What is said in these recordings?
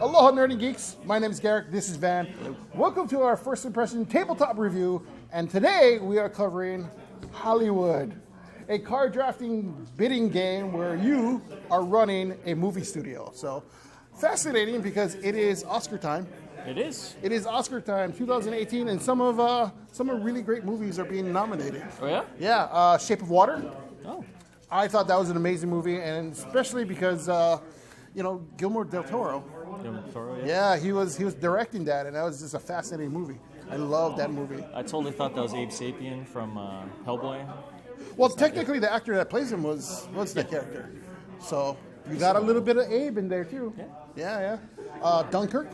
Aloha Nerd And Geeks. My name is Garrick. This is Van. Welcome to our first impression tabletop review. And today we are covering Hollywood, a card drafting bidding game where you are running a movie studio. So fascinating because it is Oscar time. It is. It is Oscar time, 2018, and some of really great movies are being nominated. Oh yeah? Yeah, Shape of Water. Oh. I thought that was an amazing movie, and especially because Guillermo del Toro. Del Toro, Yeah, he was directing that, and that was just a fascinating movie. I love that movie. I totally thought that was Abe Sapien from Hellboy. Well, technically, the actor that plays him was the character, so you got a little bit of Abe in there too. Yeah. Dunkirk.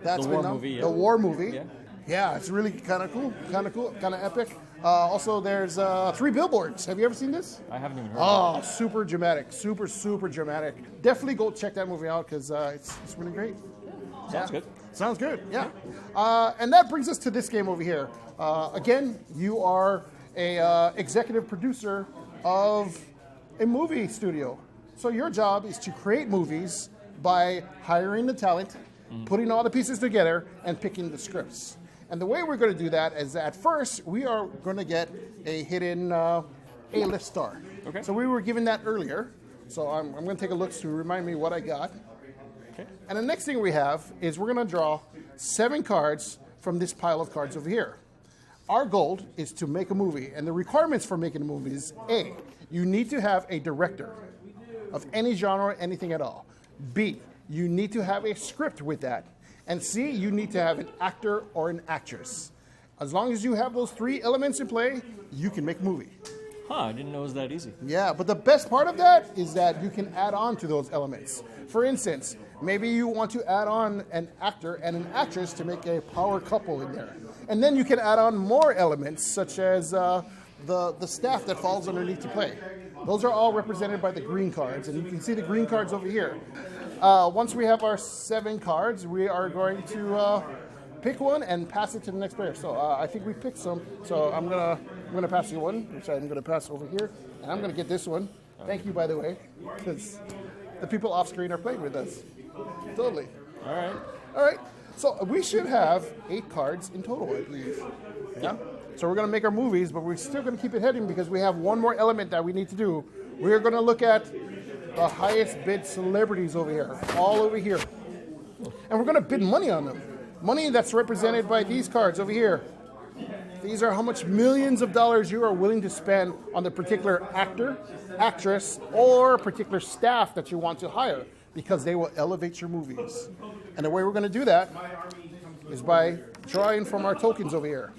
That's The war movie, yeah. The war movie. Yeah. Yeah, it's really kind of cool, kind of epic. Also, there's Three Billboards. Have you ever seen this? I haven't even heard of it. Super dramatic, super dramatic. Definitely go check that movie out because it's really great. Sounds good. Sounds good, yeah. And that brings us to this game over here. Again, you are a executive producer of a movie studio. So your job is to create movies by hiring the talent, putting all the pieces together, and picking the scripts. And the way we're going to do that is at first, we are going to get a hidden A-list star. Okay. So we were given that earlier. So I'm going to take a look to remind me what I got. Okay. And the next thing we have is we're going to draw 7 cards from this pile of cards over here. Our goal is to make a movie. And the requirements for making a movie is A, you need to have a director of any genre, anything at all. B, you need to have a script with that. And C, you need to have an actor or an actress. As long as you have those 3 elements in play, you can make a movie. I didn't know it was that easy. Yeah, but the best part of that is that you can add on to those elements. For instance, maybe you want to add on an actor and an actress to make a power couple in there. And then you can add on more elements, such as the staff that falls underneath to play. Those are all represented by the green cards, and you can see the green cards over here. Once we have our 7 cards, we are going to pick one and pass it to the next player. So I think we picked some. So I'm gonna pass you one, which I'm gonna pass over here, and I'm gonna get this one. Thank you, by the way, because the people off screen are playing with us. Totally. All right. So we should have 8 cards in total, I believe. Yeah. So we're gonna make our movies, but we're still gonna keep it heading because we have one more element that we need to do. We're gonna look at the highest bid celebrities over here, all over here. And we're gonna bid money on them. Money that's represented by these cards over here. These are how much millions of dollars you are willing to spend on the particular actor, actress, or particular staff that you want to hire because they will elevate your movies. And the way we're gonna do that is by drawing from our tokens over here.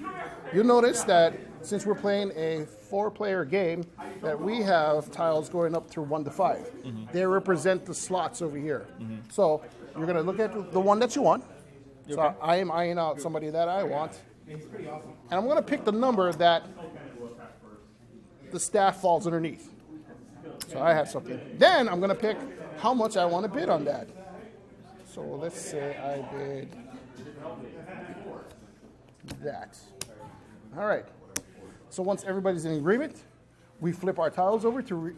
You'll notice that since we're playing a 4-player game, that we have tiles going up through 1 to 5. They represent the slots over here. So you're going to look at the one that you want. So I am eyeing out somebody that I want. And I'm going to pick the number that the staff falls underneath. So I have something. Then I'm going to pick how much I want to bid on that. So let's say I bid that. All right. So once everybody's in agreement, we flip our tiles over to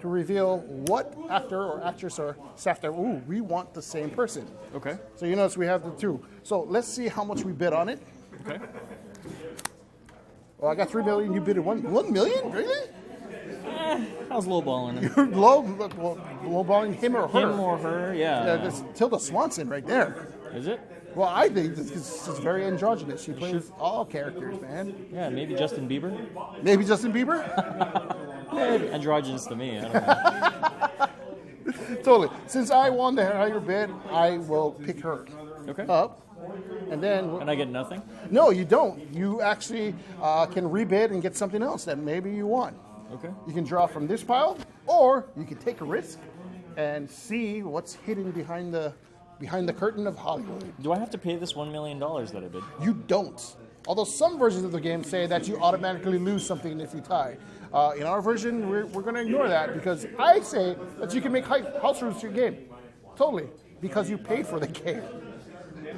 reveal what actor or actress or staff that, we want the same person. Okay. So you notice we have the 2. So let's see how much we bid on it. Okay. Well, I got 3 million. You bid 1 million? Really? I was lowballing him. You're lowballing him or her? Him or her, yeah. That's Tilda Swanson right there. Is it? Well, I think she's very androgynous. She plays all characters, man. Yeah, maybe Justin Bieber. Maybe Justin Bieber? Maybe. Androgynous to me, I don't know. Totally. Since I won the higher bid, I will pick her up. And then... And I get nothing? No, you don't. You actually can rebid and get something else that maybe you want. Okay. You can draw from this pile, or you can take a risk and see what's hidden behind the curtain of Hollywood. Do I have to pay this $1 million that I bid? You don't. Although some versions of the game say that you automatically lose something if you tie. In our version, we're going to ignore that because I say that you can make house rules to your game. Totally. Because you paid for the game.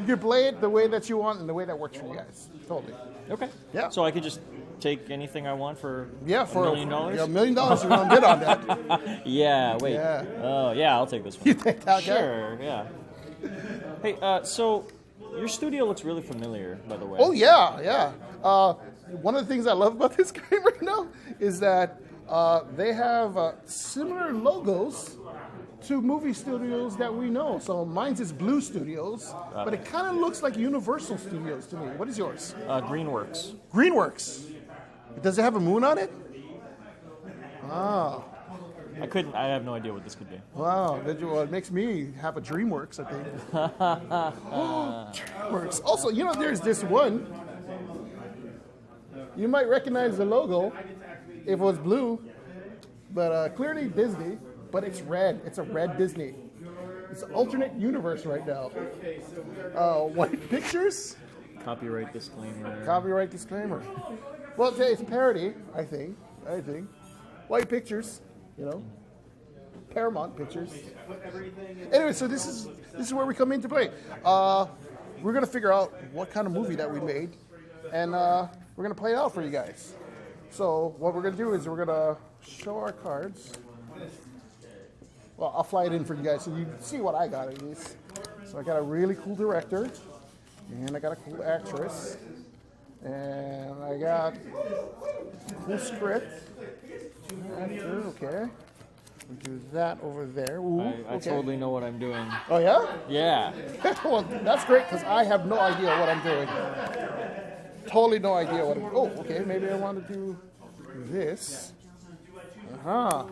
You can play it the way that you want and the way that works for you guys. Totally. Okay. Yeah. So I could just take anything I want for $1 million? $1 $1 million, you're going to bid on that. Yeah, wait. Yeah. Oh, yeah, I'll take this one. You take that guy? Sure, yeah. Hey, so your studio looks really familiar, by the way. Oh yeah, yeah. One of the things I love about this game right now is that they have similar logos to movie studios that we know. So mine's is Blue Studios, but it kind of looks like Universal Studios to me. What is yours? Greenworks. Greenworks. Does it have a moon on it? Ah. I have no idea what this could be. Wow, well, it makes me have a DreamWorks, I think. DreamWorks. Also, you know, there's this one. You might recognize the logo if it was blue, but clearly Disney, but it's red. It's a red Disney. It's an alternate universe right now. White Pictures? Copyright disclaimer. Copyright disclaimer. Well, it's parody, I think. White Pictures. You know, Paramount Pictures. Anyway, so this is where we come into play. We're gonna figure out what kind of movie that we made, and we're gonna play it out for you guys. So what we're gonna do is we're gonna show our cards. Well, I'll fly it in for you guys so you can see what I got at least. So I got a really cool director, and I got a cool actress, and I got a cool script. Actor, okay. We do that over there. Ooh, I okay. totally know what I'm doing. Oh yeah? Yeah. Well, that's great because I have no idea what I'm doing. Totally no idea what I'm doing. Oh, okay. Maybe I want to do this. And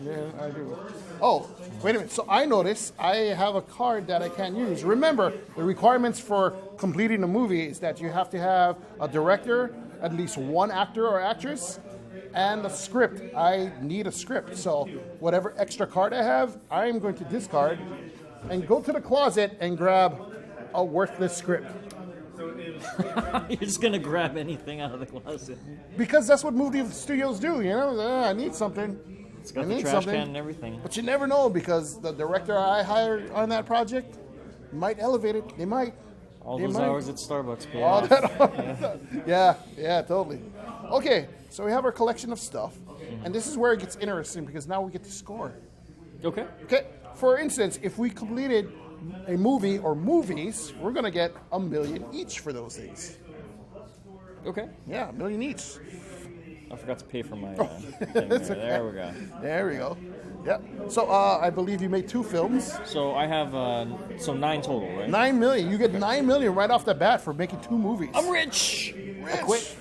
then I do. Oh, wait a minute. So I notice I have a card that I can't use. Remember, the requirements for completing a movie is that you have to have a director, at least one actor or actress, and a script. I need a script. So whatever extra card I have, I am going to discard and go to the closet and grab a worthless script. You're just going to grab anything out of the closet. Because that's what movie studios do, you know? I need something. It's got the trash can and everything. But you never know because the director I hired on that project might elevate it. They might. All those hours at Starbucks pay All off. that. Yeah, totally. Okay, so we have our collection of stuff, and this is where it gets interesting because now we get to score. Okay. Okay, for instance, if we completed a movie or movies, we're going to get $1 million each for those things. Okay. Yeah, $1 million each. I forgot to pay for my thing there. There we go. There we go. Yep. So I believe you made 2 films. So I have 9 total, right? $9 million. You get $9 million right off the bat for making 2 movies. I'm rich. I quit.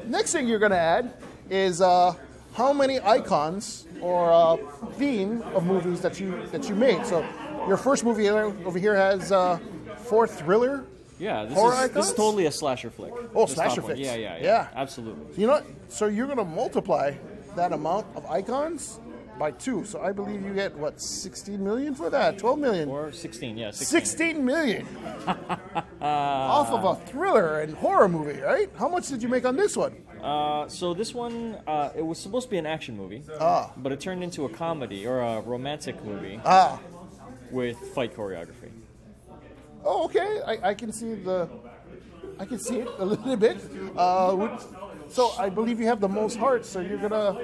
Next thing you're going to add is how many icons or theme of movies that you made. So your first movie over here has 4 thriller. Yeah, this is totally a slasher flick. Oh, This slasher top one. flicks. Yeah. Absolutely. You know what? So you're going to multiply that amount of icons by 2. So I believe you get, what, 16 million for that? 12 million? Or 16, yeah. 16 million. Off of a thriller and horror movie, right? How much did you make on this one? So this one, it was supposed to be an action movie, but it turned into a comedy or a romantic movie with fight choreography. Oh, okay. I can see it a little bit. So I believe you have the most hearts, so you're gonna.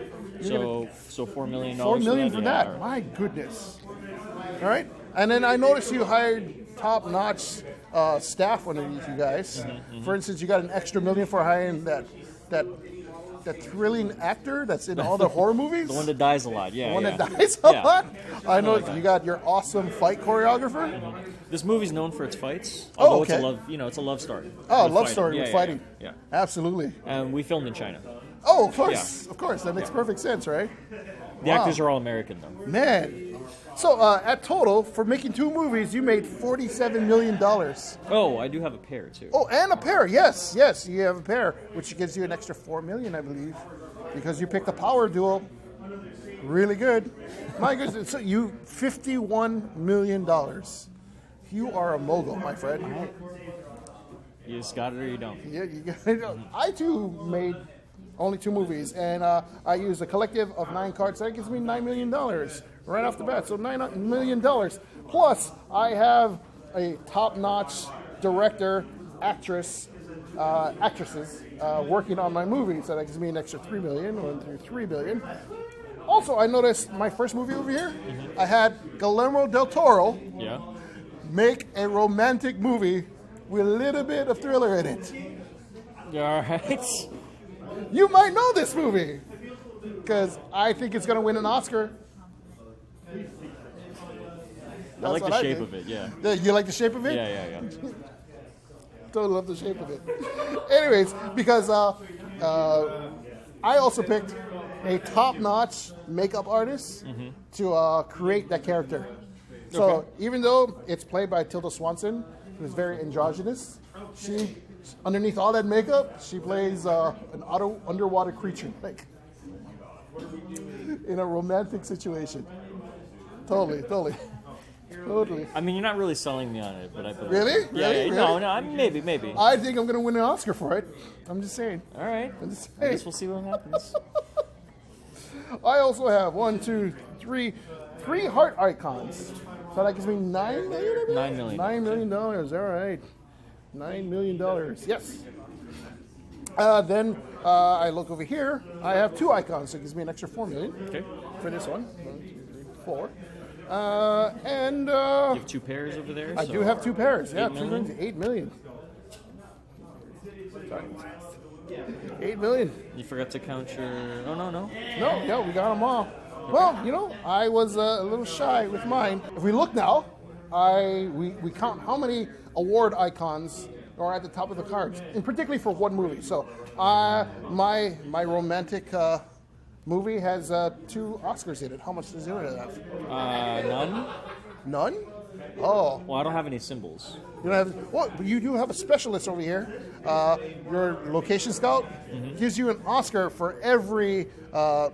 So $4 million. $4 million for that. Yeah. My goodness. All right. And then I noticed you hired top-notch staff underneath you guys. For instance, you got an extra $1 million for hiring that thrilling actor that's in all the horror movies. The one that dies a lot. Yeah. The one yeah. that dies a lot. I know you got your awesome fight choreographer. This movie's known for its fights. Oh, okay. It's a love story. Oh, with love fighting. story with fighting. Yeah. Absolutely. And we filmed in China. Oh, of course. Of course. That makes perfect sense, right? The actors are all American, though. Man. So at total, for making 2 movies, you made $47 million. Oh, I do have a pair, too. Oh, and a pair. Yes, you have a pair, which gives you an extra $4 million, I believe, because you picked a power duo. Really good. My goodness. So you $51 million. You are a mogul, my friend. You just got it or you don't. Yeah, you got it. I too made only 2 movies, and I used a collective of 9 cards. That gives me $9 million right off the bat. So $9 million. Plus, I have a top-notch director, actresses working on my movie, so that gives me an extra $3 million, 1 through $3 billion. Also, I noticed my first movie over here, I had Guillermo del Toro make a romantic movie with a little bit of thriller in it. All right. You might know this movie because I think it's going to win an Oscar. I like the shape of it, yeah. You like the shape of it? Yeah. Totally love the shape of it. Anyways, because I also picked a top-notch makeup artist to create that character. So even though it's played by Tilda Swinton, who's very androgynous, she, underneath all that makeup, she plays an underwater creature, like in a romantic situation. Totally. I mean, you're not really selling me on it, but I believe. Really? Yeah, Really? no, maybe. I think I'm going to win an Oscar for it. I'm just saying. All right. I'm just I saying. guess we'll see what happens. I also have 3 heart icons. So that gives me $9 million? $9 million. $9 million. All right. $9 million. Yes. Then I look over here. I have 2 icons, so it gives me an extra $4 million for this one. 1, 2, 3, 4. And you have 2 pairs over there. I do have 2 pairs. Yeah, 8 million. Sorry. 8 million. You forgot to count your. Oh no. No, yeah, we got them all. Well, you know, I was a little shy with mine. If we look now, we count how many award icons are at the top of the cards, and particularly for one movie. So, my romantic movie has 2 Oscars in it. How much does it have? None. None? Oh. Well, I don't have any symbols. You don't have. Well, but you do have a specialist over here. Your location scout gives you an Oscar for every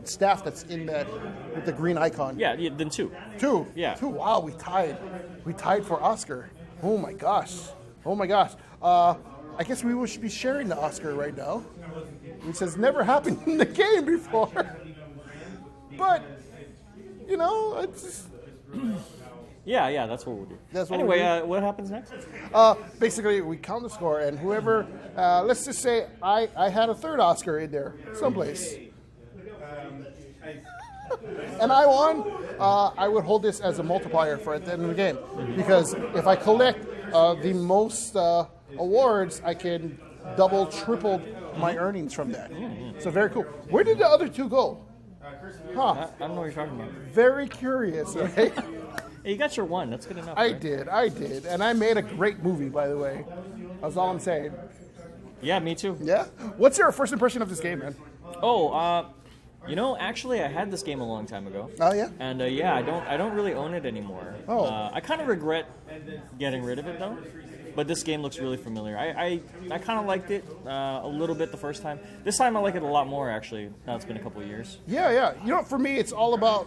staff that's in that with the green icon. Yeah, then 2. 2. Yeah. 2. Wow, we tied. We tied for Oscar. Oh my gosh. I guess we should be sharing the Oscar right now, which has never happened in the game before. But you know, it's just... Yeah, that's what we'll do. What happens next? Basically, we count the score, and whoever, let's just say I had a 3rd Oscar in there, someplace. And I won, I would hold this as a multiplier for at the end of the game. Because if I collect the most awards, I can double, triple my earnings from that. So very cool. Where did the other 2 go? I don't know what you're talking about. Very curious, right? Hey, you got your 1. That's good enough. I right? did. And I made a great movie, by the way. That's all I'm saying. Yeah, me too. Yeah? What's your first impression of this game, man? Oh, you know, actually, I had this game a long time ago. Oh, yeah? And I don't really own it anymore. Oh. I kind of regret getting rid of it though. But this game looks really familiar. I kind of liked it a little bit the first time. This time I like it a lot more, actually. Now it's been a couple of years. Yeah. You know, for me, it's all about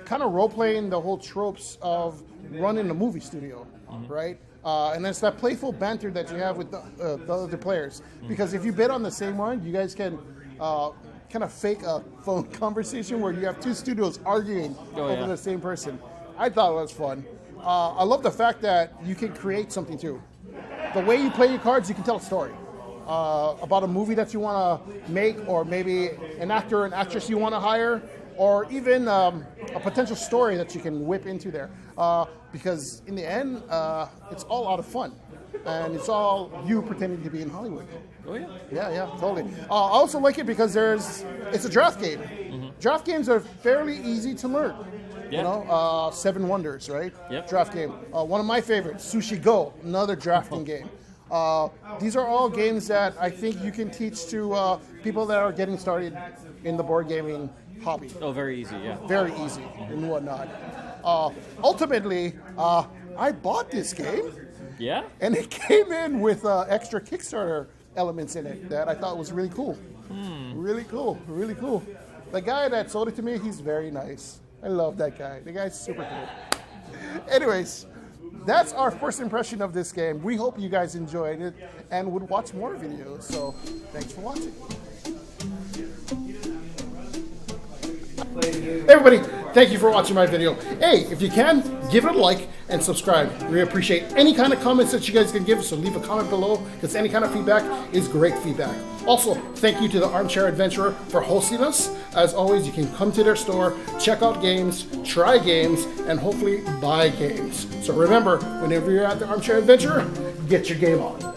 kind of role-playing the whole tropes of running a movie studio, right? And it's that playful banter that you have with the other players. Because if you bid on the same one, you guys can kind of fake a phone conversation where you have 2 studios arguing over the same person. I thought it was fun. I love the fact that you can create something too. The way you play your cards, you can tell a story about a movie that you want to make, or maybe an actor or an actress you want to hire, or even a potential story that you can whip into there. Because in the end, it's all out of fun. And it's all you pretending to be in Hollywood. Oh, yeah? Yeah, totally. I also like it because it's a draft game. Draft games are fairly easy to learn. Yeah. You know, 7 Wonders, right? Yep. Draft game. One of my favorites, Sushi Go, another drafting game. These are all games that I think you can teach to people that are getting started in the board gaming hobby. Oh, very easy, yeah. Very easy and whatnot. Ultimately, I bought this game. Yeah? And it came in with extra Kickstarter elements in it that I thought was really cool. Really cool. The guy that sold it to me, he's very nice. I love that guy. The guy's super cool. Anyways, that's our first impression of this game. We hope you guys enjoyed it and would watch more videos. So thanks for watching. Everybody, thank you for watching my video. Hey, if you can, give it a like and subscribe. We appreciate any kind of comments that you guys can give, so leave a comment below, because any kind of feedback is great feedback. Also, thank you to the Armchair Adventurer for hosting us. As always, you can come to their store, check out games, try games, and hopefully buy games. So remember, whenever you're at the Armchair Adventurer, get your game on.